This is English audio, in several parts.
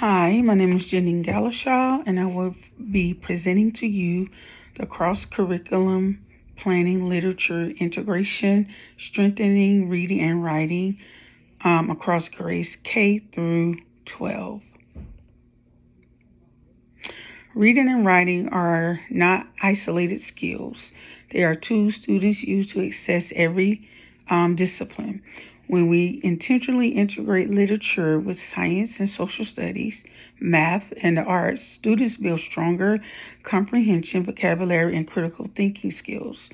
Hi, my name is Janine Galashaw, and I will be presenting to you the cross-curriculum planning literature integration, strengthening reading and writing across grades K through 12. Reading and writing are not isolated skills. They are tools students use to access every discipline. When we intentionally integrate literature with science and social studies, math, and the arts, students build stronger comprehension, vocabulary, and critical thinking skills.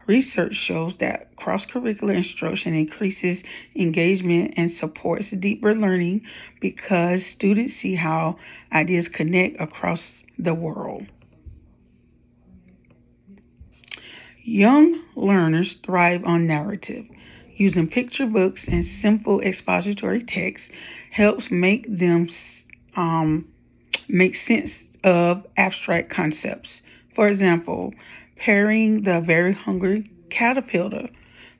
Research shows that cross-curricular instruction increases engagement and supports deeper learning because students see how ideas connect across the world. Young learners thrive on narrative. Using picture books and simple expository text helps make them make sense of abstract concepts. For example, pairing the Very Hungry Caterpillar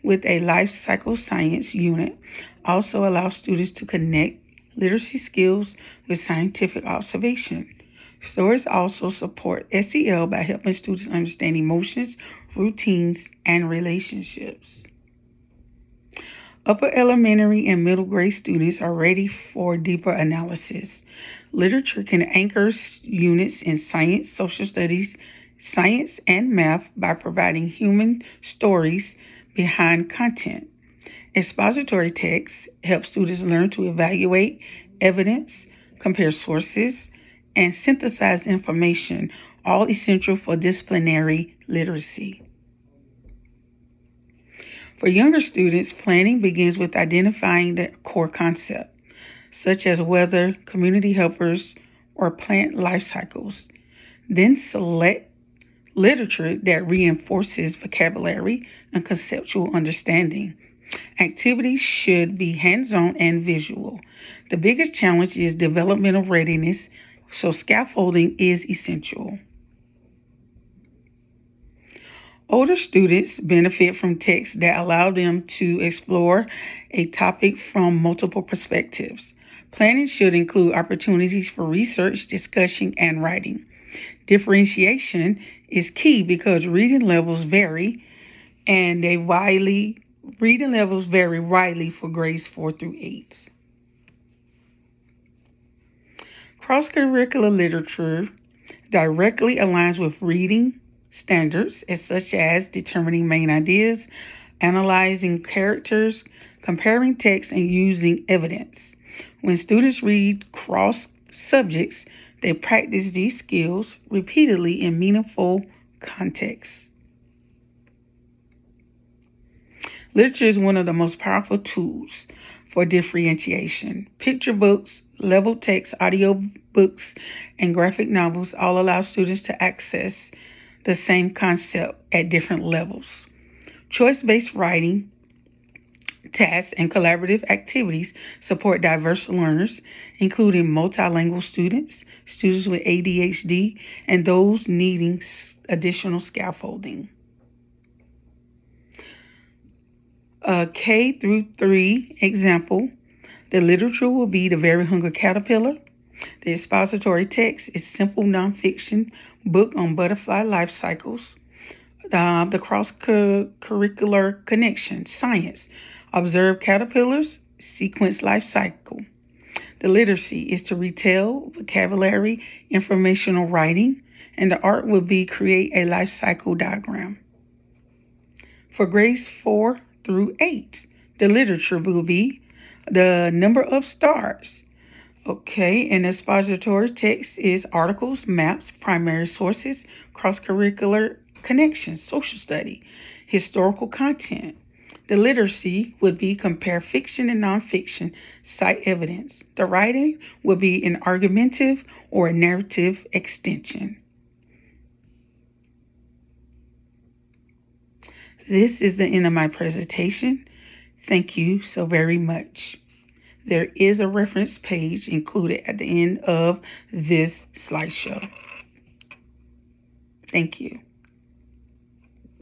with a life cycle science unit also allows students to connect literacy skills with scientific observation. Stories also support SEL by helping students understand emotions, routines, and relationships. Upper elementary and middle grade students are ready for deeper analysis. Literature can anchor units in science, social studies, science, and math by providing human stories behind content. Expository text help students learn to evaluate evidence, compare sources, and synthesize information, all essential for disciplinary literacy. For younger students, planning begins with identifying the core concept, such as weather, community helpers, or plant life cycles. Then select literature that reinforces vocabulary and conceptual understanding. Activities should be hands-on and visual. The biggest challenge is developmental readiness, so scaffolding is essential. Older students benefit from texts that allow them to explore a topic from multiple perspectives. Planning should include opportunities for research, discussion, and writing. Differentiation is key because reading levels vary widely for grades 4 through 8. Cross-curricular literature directly aligns with reading standards such as determining main ideas, analyzing characters, comparing text, and using evidence. When students read cross subjects, they practice these skills repeatedly in meaningful contexts. Literature is one of the most powerful tools for differentiation. Picture books, level text, audio books, and graphic novels all allow students to access the same concept at different levels. Choice-based writing, tasks, and collaborative activities support diverse learners, including multilingual students, students with ADHD, and those needing additional scaffolding. A K through 3 example, the literature will be The Very Hungry Caterpillar. The expository text is simple nonfiction book on butterfly life cycles. The cross-curricular connection, science, observe caterpillars, sequence life cycle. The literacy is to retell, vocabulary, informational writing, and the art will be create a life cycle diagram. For grades 4 through 8, the literature will be The Number of Stars. Okay, and expository text is articles, maps, primary sources, cross-curricular connections, social study, historical content. The literacy would be compare fiction and nonfiction, cite evidence. The writing would be an argumentative or a narrative extension. This is the end of my presentation. Thank you so very much. There is a reference page included at the end of this slideshow. Thank you.